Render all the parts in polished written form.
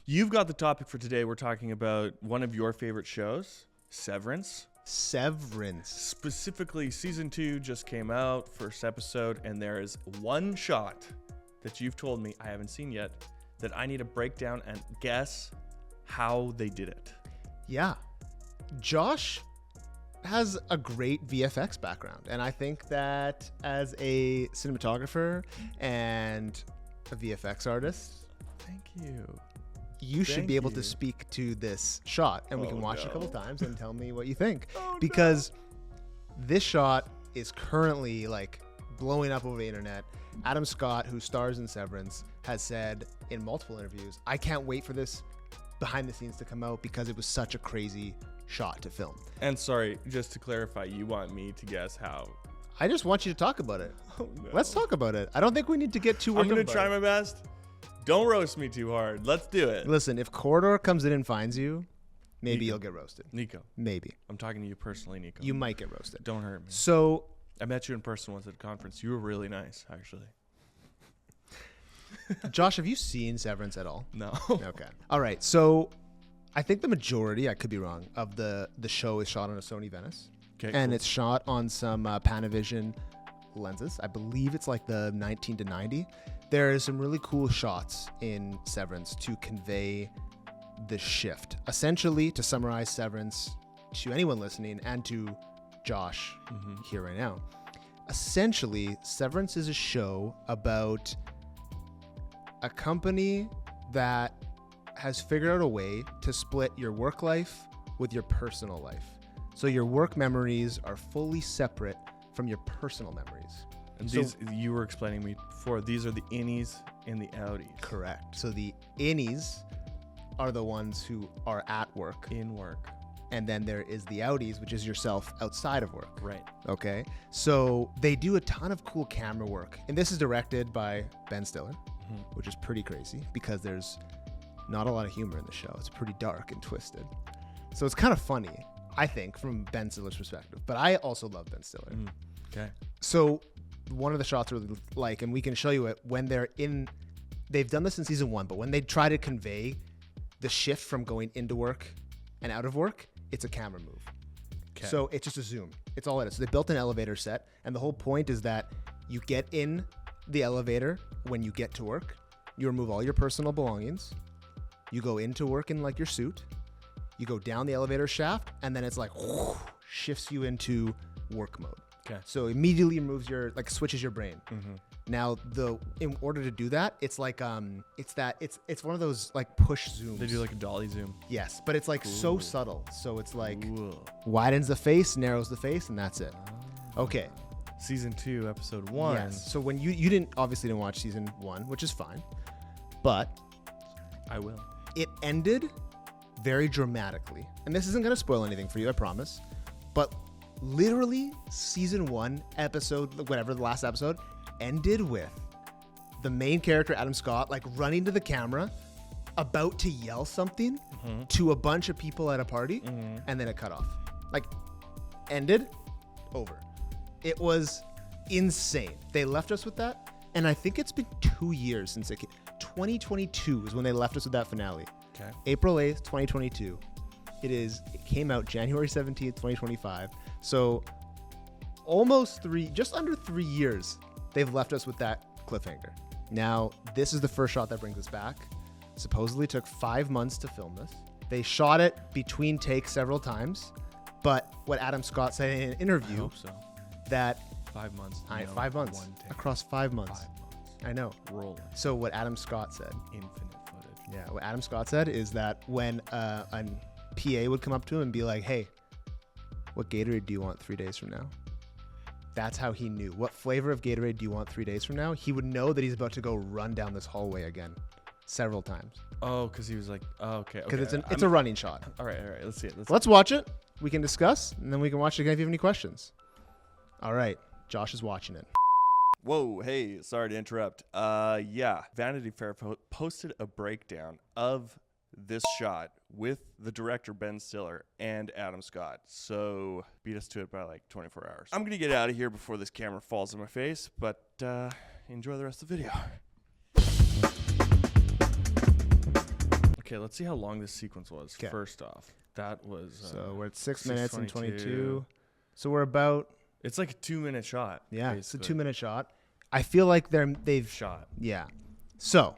You've got the topic for today. We're talking about one of your favorite shows, Severance. Specifically, season 2 just came out, first episode, and there is one shot that you've told me I haven't seen yet that I need to break down and guess how they did it. Yeah. Josh has a great VFX background, and I think that as a cinematographer and a VFX artist, thank you. You should be able to speak to this shot, and we can watch it a couple times and tell me what you think. Because this shot is currently like blowing up over the internet. Adam Scott, who stars in Severance, has said in multiple interviews, I can't wait for this behind the scenes to come out because it was such a crazy shot to film. And sorry, just to clarify, you want me to guess how? I just want you to talk about it. Oh, no. Let's talk about it. I don't think we need to get too worked up. I'm going to try my best. Don't roast me too hard. Let's do it. Listen, if Corridor comes in and finds you, maybe you'll get roasted. Nico. Maybe. I'm talking to you personally, Nico. You might get roasted. Don't hurt me. So I met you in person once at a conference. You were really nice, actually. Josh, have you seen Severance at all? No. Okay. All right. So I think the majority, I could be wrong, of the show is shot on a Sony Venice. Okay. And it's shot on some Panavision lenses. I believe it's like the 19 to 90. There are some really cool shots in Severance to convey the shift. Essentially, to summarize Severance to anyone listening and to Josh here right now. Essentially, Severance is a show about a company that has figured out a way to split your work life with your personal life. So your work memories are fully separate from your personal memories. And these, you were explaining me before, these are the innies and the outies. Correct. So the innies are the ones who are at work. In work. And then there is the outies, which is yourself outside of work. Right. Okay. So they do a ton of cool camera work. And this is directed by Ben Stiller, which is pretty crazy because there's not a lot of humor in the show. It's pretty dark and twisted. So it's kind of funny, I think, from Ben Stiller's perspective. But I also love Ben Stiller. Okay. So one of the shots I really like, and we can show you it when they've done this in season 1, but when they try to convey the shift from going into work and out of work, it's a camera move. Okay. So it's just a zoom. It's all it is. So they built an elevator set, and the whole point is that you get in the elevator when you get to work. You remove all your personal belongings. You go into work in like your suit. You go down the elevator shaft, and then it's like whoosh, shifts you into work mode. Okay. So immediately removes switches your brain. Now in order to do that, it's like it's one of those like push zooms. They do like a dolly zoom. Yes, but it's like so subtle. So it's like widens the face, narrows the face, and that's it. Okay. Season 2, episode 1. Yes. So when you didn't watch season 1, which is fine, but I will. It ended very dramatically, and this isn't going to spoil anything for you, I promise. But literally, season 1, episode whatever, the last episode ended with the main character Adam Scott like running to the camera, about to yell something to a bunch of people at a party, and then it cut off. Like, ended, over. It was insane. They left us with that, and I think it's been 2 years since 2022 is when they left us with that finale. Okay. April 8th, 2022. It came out January 17th, 2025. So just under 3 years, they've left us with that cliffhanger. Now, this is the first shot that brings us back. Supposedly took 5 months to film this. They shot it between takes several times, but what Adam Scott said in an interview, I hope so. That 5 months. 5 months. Across 5 months. 5 months. I know. Rolling. So what Adam Scott said. Infinite footage. Yeah, what Adam Scott said is that when a PA would come up to him and be like, hey, what Gatorade do you want 3 days from now? That's how he knew. What flavor of Gatorade do you want 3 days from now? He would know that he's about to go run down this hallway again several times. Oh, because he was like, oh, okay. Because it's a running shot. All right. Let's see it. Let's watch it. We can discuss, and then we can watch it again if you have any questions. All right. Josh is watching it. Whoa, hey, sorry to interrupt. Vanity Fair posted a breakdown of this shot with the director Ben Stiller and Adam Scott. So beat us to it by like 24 hours. I'm going to get out of here before this camera falls in my face, but enjoy the rest of the video. Okay, let's see how long this sequence was. 'Kay. First off, that was So we're at 6 minutes and 6:22. 22. So we're about, It's like a 2-minute shot. yeah, it's a basically. 2-minute shot. I feel like they've shot. Yeah. So,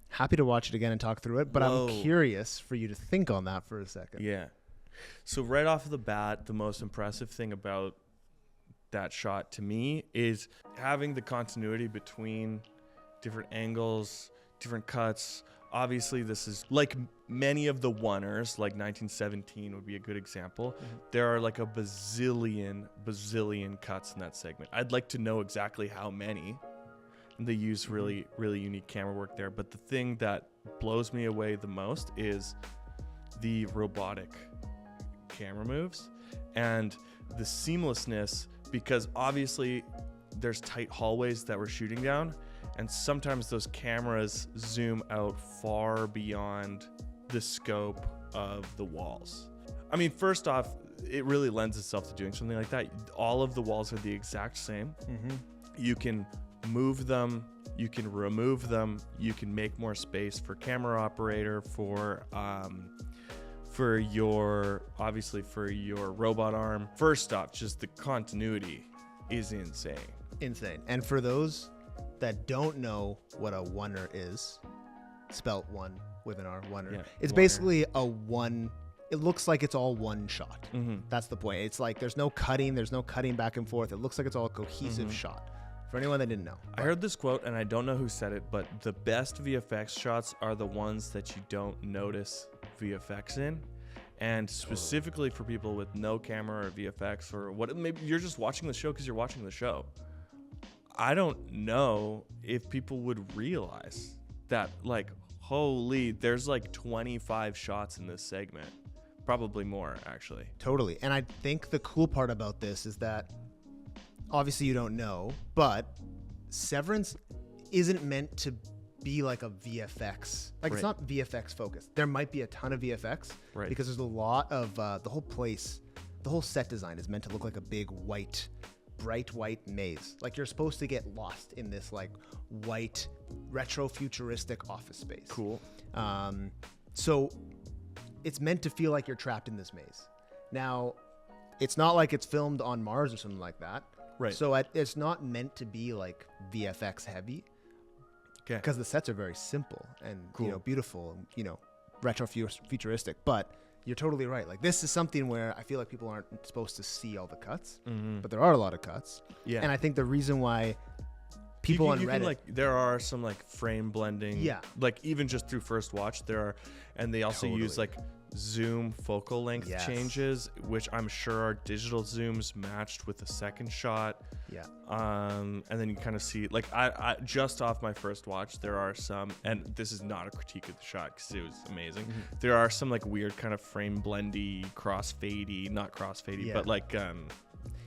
happy to watch it again and talk through it, but Whoa. I'm curious for you to think on that for a second. Yeah. So right off the bat, the most impressive thing about that shot to me is having the continuity between different angles, different cuts. Obviously, this is like many of the oneers, like 1917 would be a good example. There are like a bazillion cuts in that segment. I'd like to know exactly how many. And they use really unique camera work there. But the thing that blows me away the most is the robotic camera moves and the seamlessness, because obviously there's tight hallways that we're shooting down, and sometimes those cameras zoom out far beyond the scope of the walls. I mean, first off, it really lends itself to doing something like that. All of the walls are the exact same. You can move them, you can remove them, you can make more space for camera operator, for your robot arm. First off, just the continuity is insane. And for those that don't know what a oneer is, spelt one with an R, oneer. Yeah, it's oneer. basically a one. It looks like it's all one shot. That's the point. It's like there's no cutting back and forth. It looks like it's all a cohesive shot. For anyone that didn't know. I heard this quote, and I don't know who said it, but the best VFX shots are the ones that you don't notice VFX in. And specifically for people with no camera or VFX, or what, maybe you're just watching the show because you're watching the show. I don't know if people would realize that, like, holy, there's like 25 shots in this segment. Probably more, actually. Totally. And I think the cool part about this is that obviously you don't know, but Severance isn't meant to be like a VFX. Like, it's not VFX focused. There might be a ton of VFX because there's a lot of the whole set design is meant to look like a big bright white maze. Like, you're supposed to get lost in this like white retro futuristic office space. Cool. So it's meant to feel like you're trapped in this maze. Now, it's not like it's filmed on Mars or something like that. Right. So it's not meant to be like VFX heavy. Okay. Because the sets are very simple and Cool. Beautiful and retro futuristic. But you're totally right. Like, this is something where I feel like people aren't supposed to see all the cuts, but there are a lot of cuts. Yeah. And I think the reason why people on you Reddit, can, like, there are some like frame blending. Yeah. Like, even just through first watch, there are, and they also use Totally. like zoom focal length Yes. changes, which I'm sure are digital zooms matched with the second shot. yeah, And then you kind of see, like, I just off my first watch, there are some, and this is not a critique of the shot because it was amazing. There are some like weird kind of frame blendy, not crossfadey, Yeah. but like,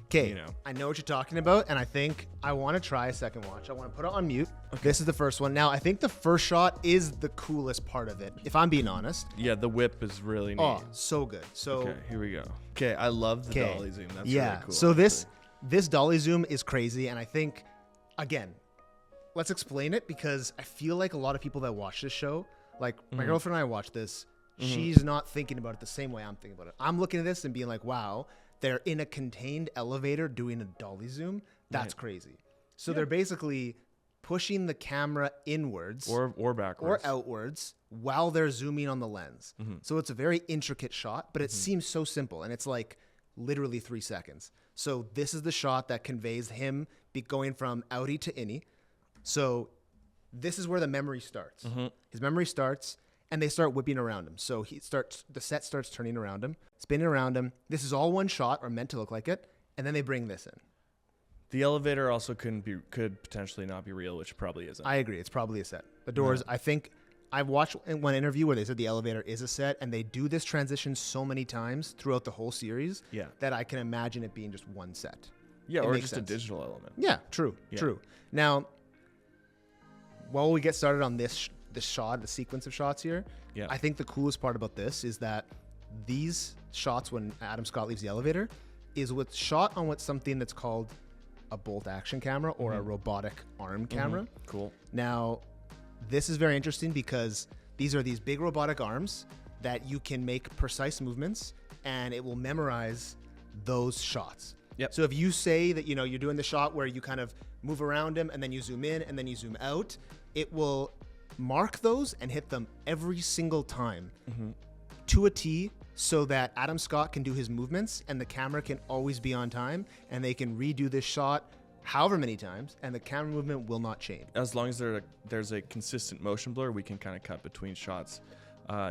okay. I know what you're talking about, and I think I want to try a second watch. I want to put it on mute. This is the first one. Now, I think the first shot is the coolest part of it, if I'm being honest. yeah, the whip is really neat. Oh, so good. So Okay, here we go. Okay, I love the dolly zoom. That's yeah. really cool. So this dolly zoom is crazy, and I think, again, let's explain it, because I feel like a lot of people that watch this show, like my girlfriend and I watch this, she's not thinking about it the same way I'm thinking about it. I'm looking at this and being like, wow, they're in a contained elevator doing a dolly zoom. That's crazy. So they're basically pushing the camera inwards or backwards or outwards while they're zooming on the lens. So it's a very intricate shot, but it seems so simple, and it's like literally 3 seconds. So this is the shot that conveys him going from outie to innie. So this is where the memory starts. His memory starts, and they start whipping around him. So the set starts turning around him, spinning around him. This is all one shot, or meant to look like it, and then they bring this in. The elevator also could potentially not be real, which probably isn't. I agree. It's probably a set. The doors, I think, I've watched in one interview where they said the elevator is a set, and they do this transition so many times throughout the whole series that I can imagine it being just one set. Yeah, It or makes just sense. a digital element. Yeah, true. Now, while we get started on the sequence of shots here, I think the coolest part about this is that these shots, when Adam Scott leaves the elevator, is what's shot on something that's called a bolt action camera or a robotic arm camera. Cool. Now, this is very interesting because These are these big robotic arms that you can make precise movements, and it will memorize those shots. Yep. So if you say that, you're doing the shot where you kind of move around him and then you zoom in and then you zoom out, it will mark those and hit them every single time to a T, so that Adam Scott can do his movements and the camera can always be on time, and they can redo this shot however many times and the camera movement will not change. As long as there's a consistent motion blur, we can kind of cut between shots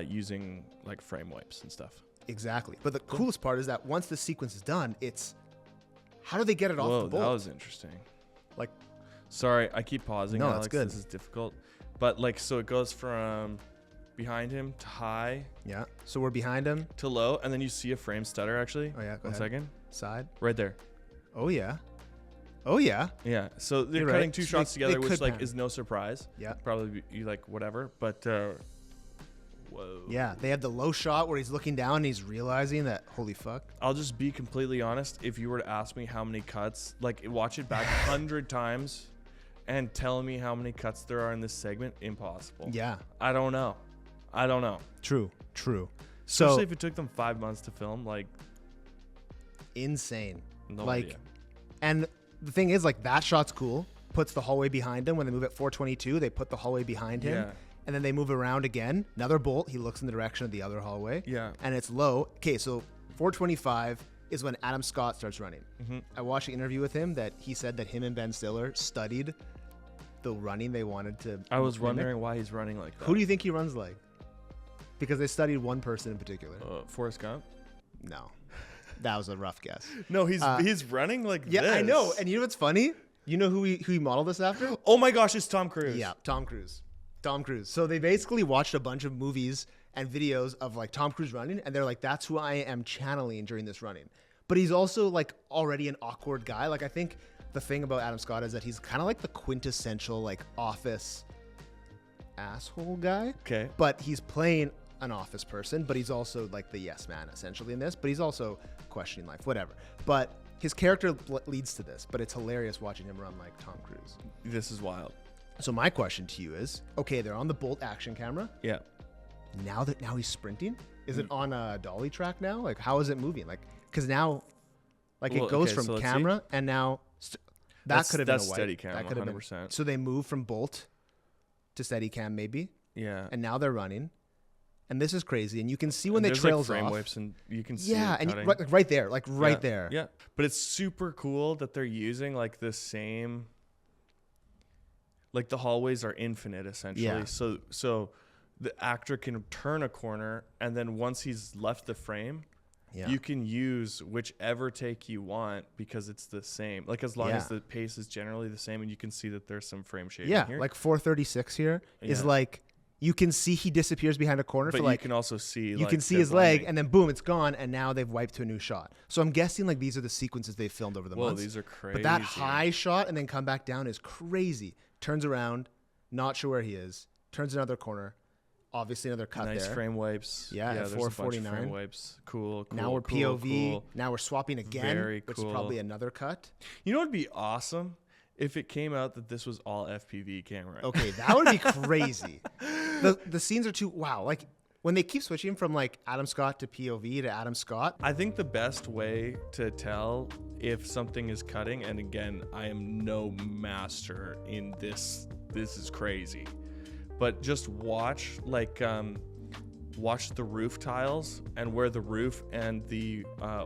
using like frame wipes and stuff. Exactly. But the coolest part is that once the sequence is done, it's how do they get it off the bolt? That was interesting. Like, sorry, I keep pausing. No, Alex. that's good. This is difficult. But like, so it goes from behind him to high. Yeah. So we're behind him to low, and then you see a frame stutter actually. Oh yeah. Go One ahead. second. Side. Right there. Oh yeah. Oh yeah. Yeah. So they're You're cutting right. two So shots they together, which could like pan. is no surprise. Yeah. Probably be like whatever, but whoa. Yeah. They have the low shot where he's looking down and he's realizing that holy fuck. I'll just be completely honest. If you were to ask me how many cuts, like watch it back 100 times and tell me how many cuts there are in this segment, impossible. Yeah. I don't know. True. Especially So if it took them 5 months to film, like insane. no Like, idea. and the thing is, like, that shot's cool. Puts the hallway behind him. When they move at 422, they put the hallway behind him. Yeah. And then they move around again. Another bolt. He looks in the direction of the other hallway. Yeah. And it's low. Okay, so 425 is when Adam Scott starts running. Mm-hmm. I watched an interview with him that he said that him and Ben Stiller studied the running they wanted to I was mimic. wondering why he's running like that. Who do you think he runs like? Because they studied one person in particular. Forrest Gump? No. That was a rough guess. No, he's running like Yeah, this. I know. And you know what's funny? You know who he modeled this after? Oh my gosh, it's Tom Cruise. Yeah, Tom Cruise. So they basically watched a bunch of movies and videos of like Tom Cruise running, and they're like, that's who I am channeling during this running. But he's also like already an awkward guy. Like, I think the thing about Adam Scott is that he's kind of like the quintessential like office asshole guy. Okay. But he's playing an office person, but he's also like the yes man essentially in this, but he's also questioning life, whatever. But his character leads to this, but it's hilarious watching him run like Tom Cruise. This is wild. So my question to you is, okay, they're on the Bolt action camera. Yeah. Now he's sprinting, is it on a dolly track now? Like, how is it moving? Like, because now, like, Well, it goes okay, from so let's camera and now that could have been a that's wipe. Steadicam, That could have been 100%. So they move from Bolt to Steadicam maybe, Yeah. and now they're running, and this is crazy. And you can see when they there's trails like frame off. wipes, and you can see. Yeah, it and cutting. right there, like right Yeah, there. Yeah, but it's super cool that they're using like the same. Like the hallways are infinite essentially. Yeah. So the actor can turn a corner, and then once he's left the frame, Yeah. you can use whichever take you want because it's the same. Like as long as the pace is generally the same, and you can see that there's some frame shading Yeah, here. like 436 here is Yeah. like you can see he disappears behind a corner but for like you can also see you can see his leg, and then boom, it's gone, and now they've wiped to a new shot. So I'm guessing like these are the sequences they filmed over the Whoa, months. these are crazy. But that high shot and then come back down is crazy. Turns around, not sure where he is. Turns another corner. Obviously another cut nice there. frame wipes. Yeah, at there's a bunch of 449. frame wipes. Cool. Now we're cool, POV. cool. Now we're swapping again, Very which is cool. probably another cut. You know what would be awesome if it came out that this was all FPV camera. Okay, that would be crazy. The scenes are too wow. Like when they keep switching from like Adam Scott to POV to Adam Scott. I think the best way to tell if something is cutting, and again, I am no master in this. This is crazy, but just watch watch the roof tiles and where the roof and the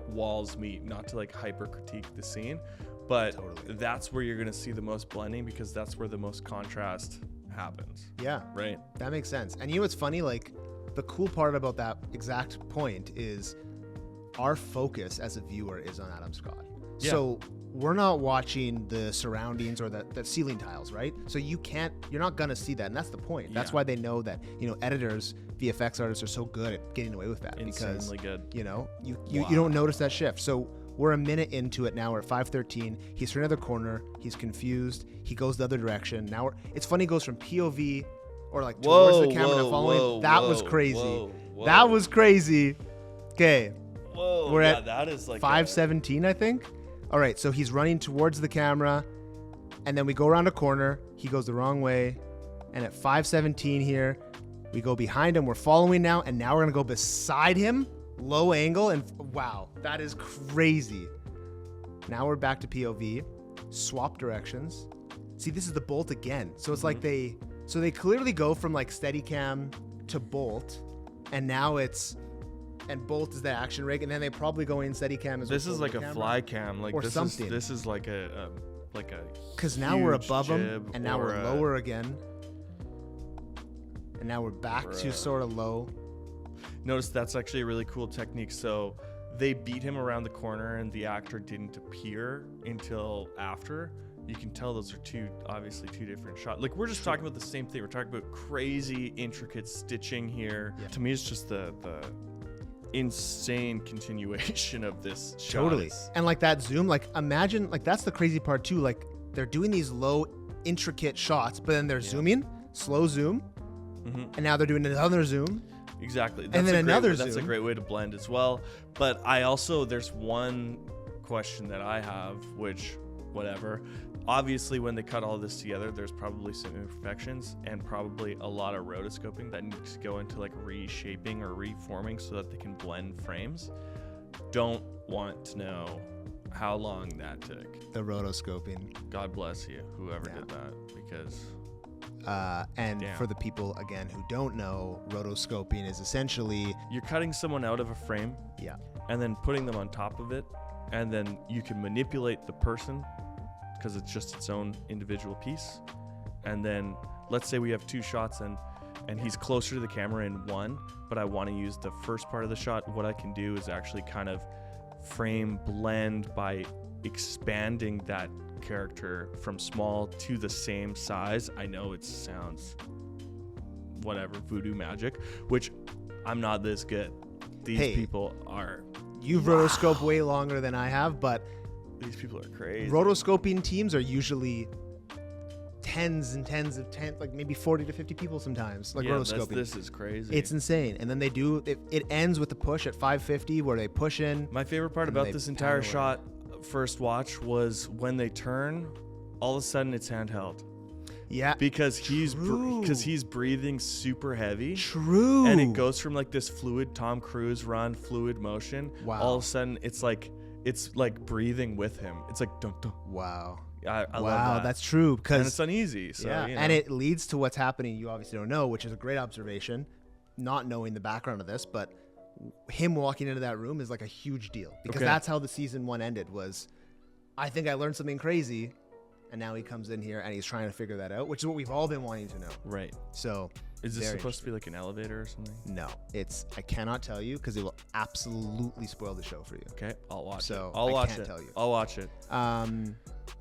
walls meet. Not to like hyper critique the scene, but that's where you're gonna see the most blending because that's where the most contrast happens. Yeah, Right. that makes sense. And you know what's funny? Like the cool part about that exact point is our focus as a viewer is on Adam Scott. Yeah. So we're not watching the surroundings or the ceiling tiles, right? So you're not gonna see that, and that's the point. That's Yeah. why they know that editors, VFX artists are so good at getting away with that Insanely because good. you don't notice that shift. So we're a minute into it now. We're at 5:13. He's turned another corner. He's confused. He goes the other direction. Now it's funny. He goes from POV or like towards the camera to following. That was crazy. That was crazy. Okay. Whoa. We're at that is like 5:17, I think. All right, so he's running towards the camera, and then we go around a corner. He goes the wrong way, and at 5:17 here, We go behind him. We're following now, and now we're going to go beside him, low angle, and wow, that is crazy. Now we're back to POV, swap directions. See, this is the bolt again. So it's like they clearly go from like Steadicam to bolt, and now and bolt is the action rig, and then they probably go in Steadicam as well. This is like a fly cam, like or this something. This is like a because now we're above jib, them, and now we're lower again, and now we're back to sort of low. Notice that's actually a really cool technique. So they beat him around the corner, and the actor didn't appear until after. You can tell those are obviously two different shots. Like, we're just talking about the same thing. We're talking about crazy, intricate stitching here. Yeah. To me, it's just the insane continuation of this shot. Totally. And like that zoom, like imagine, like that's the crazy part too. Like they're doing these low, intricate shots, but then they're zooming, slow zoom, and now they're doing another zoom. Exactly. And then another zoom. That's a great way to blend as well. But there's one question that I have, which, whatever. Obviously, when they cut all this together, there's probably some imperfections and probably a lot of rotoscoping that needs to go into like reshaping or reforming so that they can blend frames. Don't want to know how long that took. The rotoscoping. God bless you, whoever did that, because... for the people, again, who don't know, rotoscoping is essentially... You're cutting someone out of a frame, and then putting them on top of it, and then you can manipulate the person because it's just its own individual piece. And then let's say we have two shots and he's closer to the camera in one, but I want to use the first part of the shot. What I can do is actually kind of frame blend by expanding that character from small to the same size. I know it sounds whatever, voodoo magic, which I'm not this good. These people are... You've rotoscoped way longer than I have, but... These people are crazy. Rotoscoping teams are usually like maybe 40 to 50 people sometimes, like rotoscoping. This is crazy. It's insane. And then they do, it ends with the push at 550 where they push in. My favorite part about this entire shot, first watch, was when they turn, all of a sudden it's handheld. Yeah. Because he's breathing super heavy. True. And it goes from like this fluid Tom Cruise run, fluid motion. Wow. All of a sudden it's like breathing with him. It's like dun, dun. Wow. I love that. That's true. And it's uneasy. So, and it leads to what's happening. You obviously don't know, which is a great observation, not knowing the background of this, but him walking into that room is like a huge deal because that's how the season 1 ended. Was I think I learned something crazy, and now he comes in here and he's trying to figure that out, which is what we've all been wanting to know. Right. So is this supposed to be like an elevator or something? No, I cannot tell you because it will absolutely spoil the show for you. Okay, I'll watch it. I can't tell you. I'll watch it.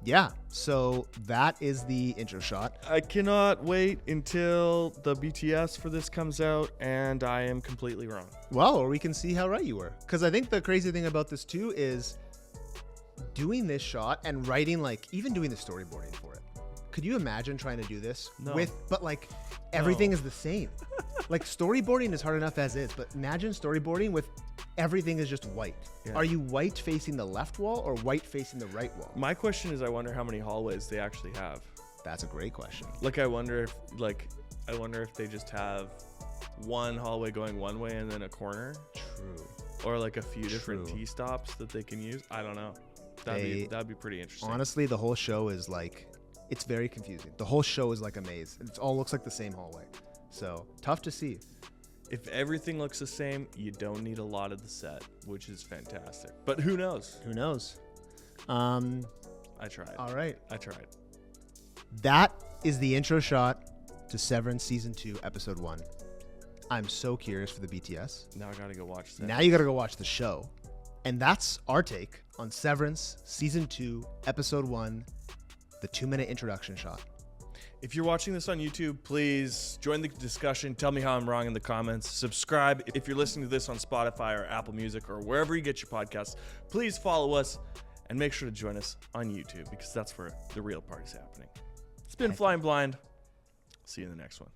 Yeah, so that is the intro shot. I cannot wait until the BTS for this comes out, and I am completely wrong. Well, or we can see how right you were. Because I think the crazy thing about this too is doing this shot and writing, like even doing the storyboarding for it. Could you imagine trying to do this but like everything is the same? Like storyboarding is hard enough as is, but imagine storyboarding with everything is just white. Yeah. Are you white facing the left wall or white facing the right wall? My question is, I wonder how many hallways they actually have. That's a great question. Like, I wonder if they just have one hallway going one way and then a corner. True. Or like a few different T-stops that they can use. I don't know. That'd be pretty interesting. Honestly, the whole show is like, it's very confusing. The whole show is like a maze. It all looks like the same hallway. So tough to see. If everything looks the same, you don't need a lot of the set, which is fantastic. But who knows? Who knows? I tried. All right. I tried. That is the intro shot to Severance Season 2, Episode 1. I'm so curious for the BTS. Now I gotta go watch that. Now you gotta go watch the show. And that's our take on Severance Season 2, Episode 1, the 2-minute introduction shot. If you're watching this on YouTube, please join the discussion. Tell me how I'm wrong in the comments. Subscribe. If you're listening to this on Spotify or Apple Music or wherever you get your podcasts, please follow us and make sure to join us on YouTube because that's where the real party's happening. It's been Flying Blind. See you in the next one.